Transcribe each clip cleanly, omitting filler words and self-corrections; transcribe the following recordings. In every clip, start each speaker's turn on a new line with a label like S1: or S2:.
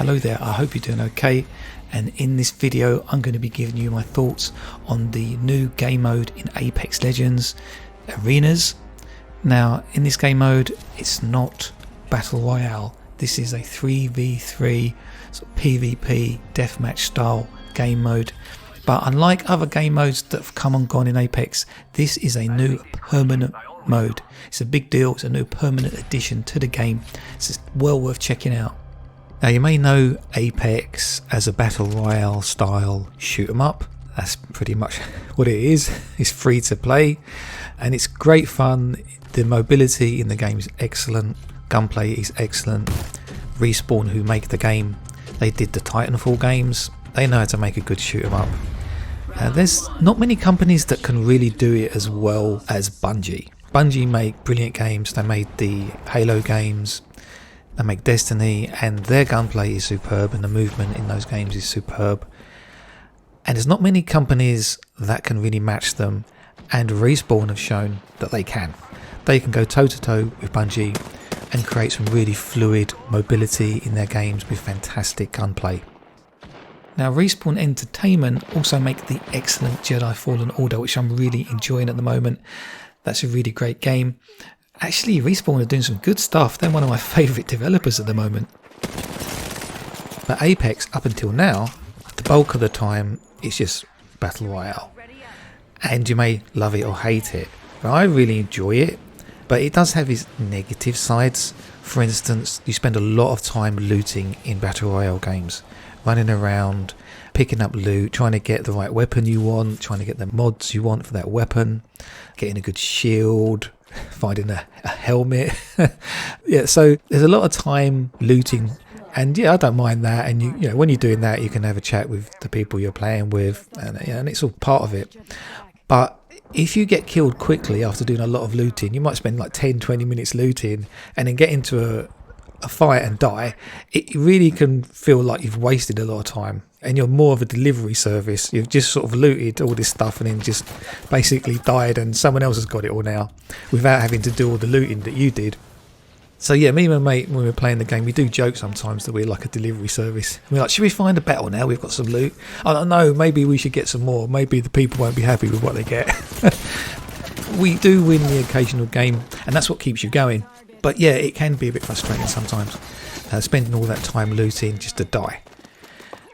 S1: Hello there, I hope you're doing okay, and in this video I'm going to be giving you my thoughts on the new game mode in Apex Legends, Arenas. Now in this game mode it's not Battle Royale, this is a 3v3 sort of PvP deathmatch style game mode. But unlike other game modes that have come and gone in Apex, this is a new permanent mode. It's a big deal, it's a new permanent addition to the game. It's just well worth checking out. Now you may know Apex as a Battle Royale style shoot 'em up. That's pretty much what it is. It's free to play and it's great fun. The mobility in the game is excellent. Gunplay is excellent. Respawn, who make the game, they did the Titanfall games. They know how to make a good shoot 'em up. There's not many companies that can really do it as well as Bungie. Bungie make brilliant games. They made the Halo games, they make Destiny, and their gunplay is superb and the movement in those games is superb. And there's not many companies that can really match them, and Respawn have shown that they can. They can go toe to toe with Bungie and create some really fluid mobility in their games with fantastic gunplay. Now Respawn Entertainment also make the excellent Jedi Fallen Order, which I'm really enjoying at the moment. That's a really great game. Actually, Respawn are doing some good stuff. They're one of my favourite developers at the moment. But Apex, up until now, the bulk of the time, it's just Battle Royale. And you may love it or hate it. But I really enjoy it. But it does have its negative sides. For instance, you spend a lot of time looting in Battle Royale games. Running around, picking up loot, trying to get the right weapon you want, trying to get the mods you want for that weapon, getting a good shield, finding a helmet. Yeah, so there's a lot of time looting, and yeah, I don't mind that. And you know, when you're doing that, you can have a chat with the people you're playing with, and it's all part of it. But if you get killed quickly after doing a lot of looting, you might spend like 10-20 minutes looting and then get into a fight and die. It really can feel like you've wasted a lot of time and you're more of a delivery service. You've just sort of looted all this stuff and then just basically died, and someone else has got it all now without having to do all the looting that you did. So yeah, me and my mate, when we're playing the game, we do joke sometimes that we're like a delivery service. We're like, should we find a battle now? We've got some loot. I don't know, maybe we should get some more. Maybe the people won't be happy with what they get. We do win the occasional game, and that's what keeps you going. But yeah, it can be a bit frustrating sometimes, spending all that time looting just to die.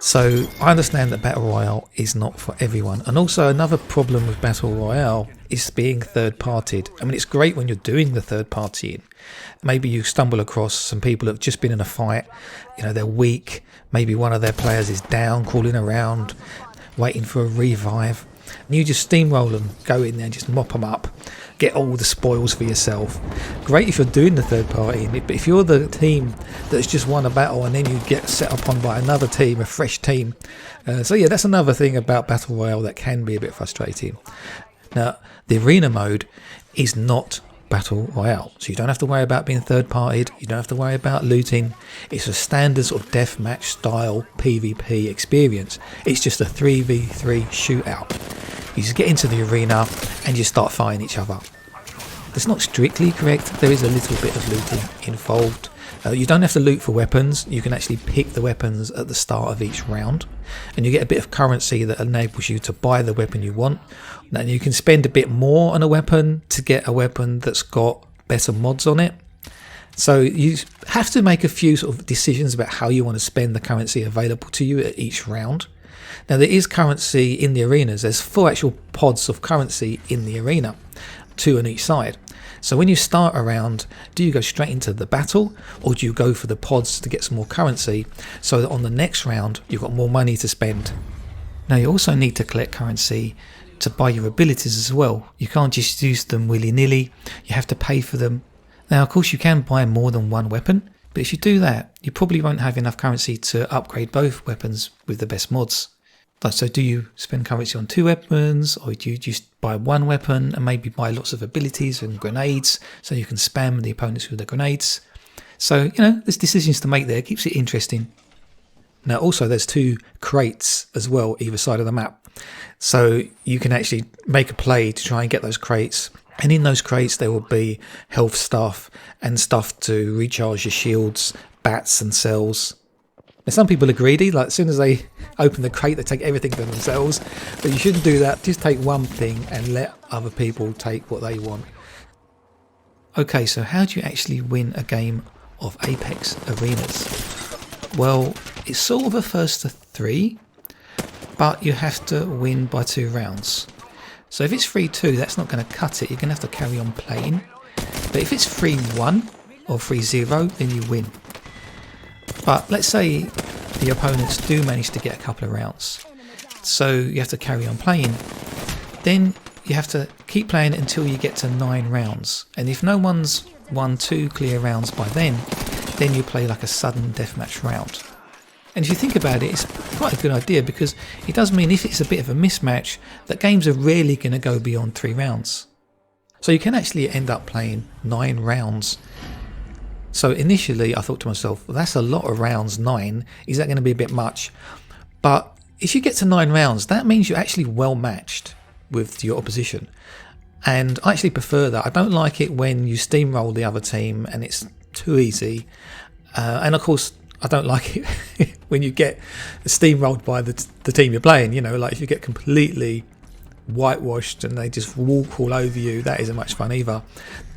S1: So I understand that Battle Royale is not for everyone. And also another problem with Battle Royale is being third-partied. I mean, it's great when you're doing the third-partying. Maybe you stumble across some people who have just been in a fight, you know, they're weak, maybe one of their players is down, crawling around, waiting for a revive. And you just steamroll them, go in there and just mop them up, get all the spoils for yourself. Great if you're doing the third party, but if you're the team that's just won a battle and then you get set upon by another team, a fresh team. So yeah, that's another thing about Battle Royale that can be a bit frustrating. Now, the arena mode is not Battle Royale, so you don't have to worry about being third partied, you don't have to worry about looting. It's a standard sort of deathmatch style PvP experience. It's just a 3v3 shootout. You just get into the arena and you start fighting each other. It's not strictly correct, there is a little bit of looting involved. You don't have to loot for weapons, you can actually pick the weapons at the start of each round, and you get a bit of currency that enables you to buy the weapon you want. And you can spend a bit more on a weapon to get a weapon that's got better mods on it. So you have to make a few sort of decisions about how you want to spend the currency available to you at each round. Now there is currency in the arenas, there's 4 actual pods of currency in the arena, 2 on each side. So when you start a round, do you go straight into the battle, or do you go for the pods to get some more currency so that on the next round you've got more money to spend? Now you also need to collect currency to buy your abilities as well. You can't just use them willy-nilly, you have to pay for them. Now of course you can buy more than one weapon, but if you do that you probably won't have enough currency to upgrade both weapons with the best mods. So do you spend currency on 2 weapons, or do you just buy one weapon and maybe buy lots of abilities and grenades so you can spam the opponents with the grenades? So, you know, there's decisions to make there, keeps it interesting. Now also there's 2 crates as well either side of the map. So you can actually make a play to try and get those crates. And in those crates there will be health stuff and stuff to recharge your shields, bats and cells. Now, some people are greedy, like as soon as they open the crate, they take everything for themselves. But you shouldn't do that. Just take one thing and let other people take what they want. Okay, so how do you actually win a game of Apex Arenas? Well, it's sort of a first to 3, but you have to win by 2 rounds. So if it's 3-2, that's not going to cut it. You're going to have to carry on playing. But if it's 3-1 or 3-0, then you win. But let's say the opponents do manage to get a couple of rounds. So you have to carry on playing. Then you have to keep playing until you get to 9 rounds. And if no one's won 2 clear rounds by then you play like a sudden deathmatch round. And if you think about it, it's quite a good idea, because it does mean if it's a bit of a mismatch, that games are rarely going to go beyond 3 rounds. So you can actually end up playing 9 rounds. So initially I thought to myself, well, that's a lot of rounds, 9. Is that going to be a bit much? But if you get to 9 rounds, that means you're actually well matched with your opposition. And I actually prefer that. I don't like it when you steamroll the other team and it's too easy. And of course, I don't like it when you get steamrolled by the team you're playing. You know, like if you get completely whitewashed and they just walk all over you, that isn't much fun either.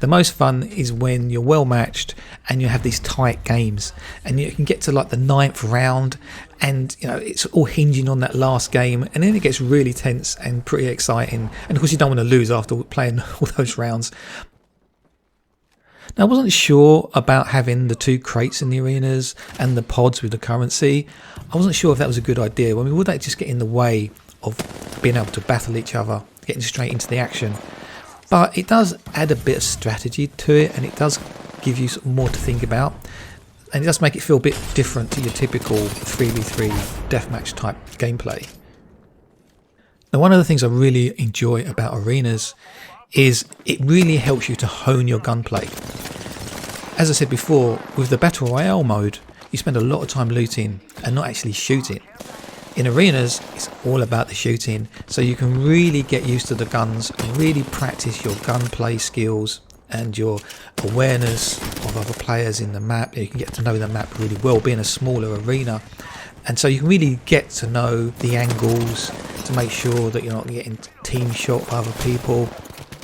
S1: The most fun is when you're well matched and you have these tight games and you can get to like the 9th round and you know it's all hinging on that last game, and then it gets really tense and pretty exciting, and of course you don't want to lose after playing all those rounds. Now, I wasn't sure about having the 2 crates in the arenas and the pods with the currency. I wasn't sure if that was a good idea. I mean, would that just get in the way of being able to battle each other, getting straight into the action? But it does add a bit of strategy to it, and it does give you more to think about, and it does make it feel a bit different to your typical 3v3 deathmatch type gameplay. Now, one of the things I really enjoy about arenas is it really helps you to hone your gunplay. As I said before, with the Battle Royale mode, you spend a lot of time looting and not actually shooting. In arenas, it's all about the shooting, so you can really get used to the guns and really practice your gunplay skills and your awareness of other players in the map. You can get to know the map really well, being a smaller arena. And so you can really get to know the angles to make sure that you're not getting team shot by other people.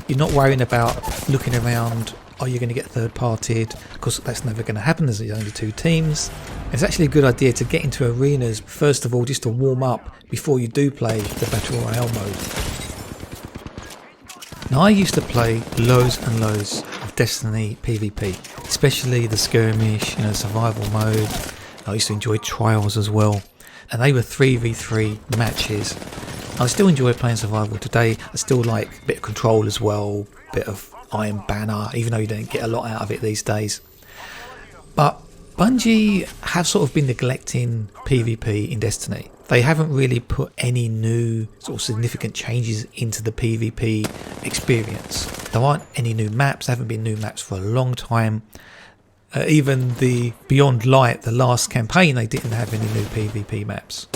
S1: You're not worrying about looking around, are you going to get third partied? Because that's never going to happen, there's only 2 teams. It's actually a good idea to get into arenas, first of all, just to warm up before you do play the Battle Royale mode. Now, I used to play loads and loads of Destiny PvP, especially the skirmish, survival mode. I used to enjoy trials as well, and they were 3v3 matches. I still enjoy playing survival today. I still like a bit of control as well, a bit of Iron Banner, even though you don't get a lot out of it these days. But Bungie have sort of been neglecting PvP in Destiny. They haven't really put any new sort of significant changes into the PvP experience. There aren't any new maps, there haven't been new maps for a long time. Even the Beyond Light, the last campaign, they didn't have any new PvP maps.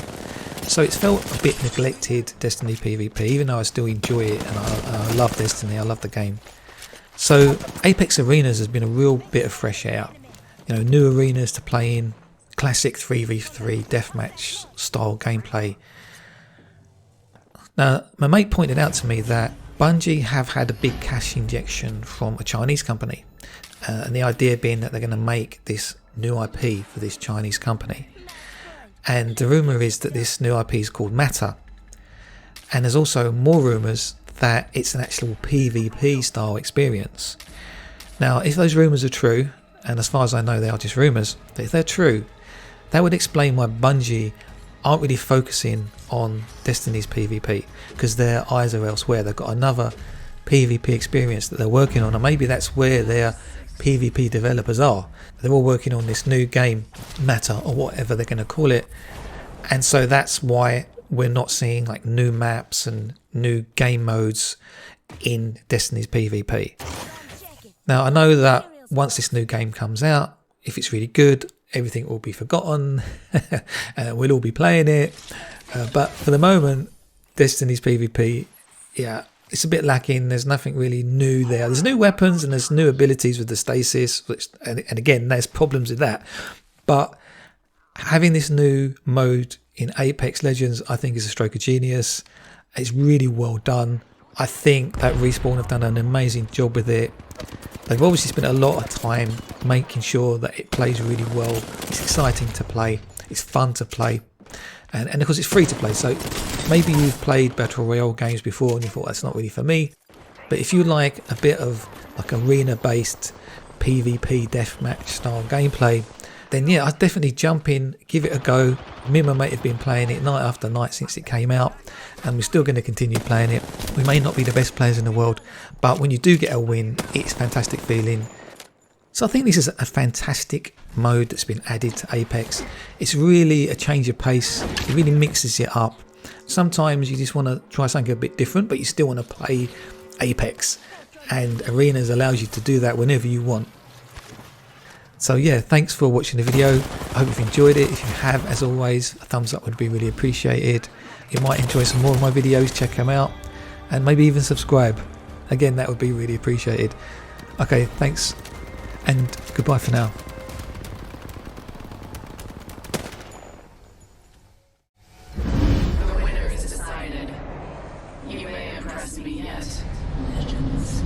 S1: So it's felt a bit neglected, Destiny PvP, even though I still enjoy it and I love Destiny, I love the game. So Apex Arenas has been a real bit of fresh air. New arenas to play in, classic 3v3 deathmatch style gameplay. Now, my mate pointed out to me that Bungie have had a big cash injection from a Chinese company. And the idea being that they're going to make this new IP for this Chinese company. And the rumour is that this new IP is called Matter. And there's also more rumours that it's an actual PvP style experience. Now, if those rumours are true, and as far as I know they are just rumours, but if they're true, that would explain why Bungie aren't really focusing on Destiny's PvP, because their eyes are elsewhere. They've got another PvP experience that they're working on, and maybe that's where their PvP developers are. They're all working on this new game, Matter, or whatever they're going to call it, and so that's why we're not seeing like new maps and new game modes in Destiny's PvP. Now, I know that once this new game comes out, if it's really good, everything will be forgotten and we'll all be playing it, but for the moment, Destiny's PvP, it's a bit lacking. There's nothing really new there. There's new weapons and there's new abilities with the stasis, and again, there's problems with that. But Having this new mode in Apex Legends, I think, is a stroke of genius. It's really well done. I think that Respawn have done an amazing job with it. They've obviously spent a lot of time making sure that it plays really well. It's exciting to play. It's fun to play. And of course it's free to play. So maybe you've played Battle Royale games before and you thought that's not really for me. But if you like a bit of like arena based PvP deathmatch style gameplay, then yeah, I'd definitely jump in, give it a go. Me and my mate have been playing it night after night since it came out, and we're still going to continue playing it. We may not be the best players in the world, but when you do get a win, it's a fantastic feeling. So I think this is a fantastic mode that's been added to Apex. It's really a change of pace. It really mixes it up. Sometimes you just want to try something a bit different, but you still want to play Apex, and Arenas allows you to do that whenever you want. So yeah, thanks for watching the video. I hope you've enjoyed it. If you have, as always, a thumbs up would be really appreciated. You might enjoy some more of my videos, check them out, and maybe even subscribe. Again, that would be really appreciated. Okay, thanks, and goodbye for now.
S2: The winner is decided. You may impress me yet, Legends.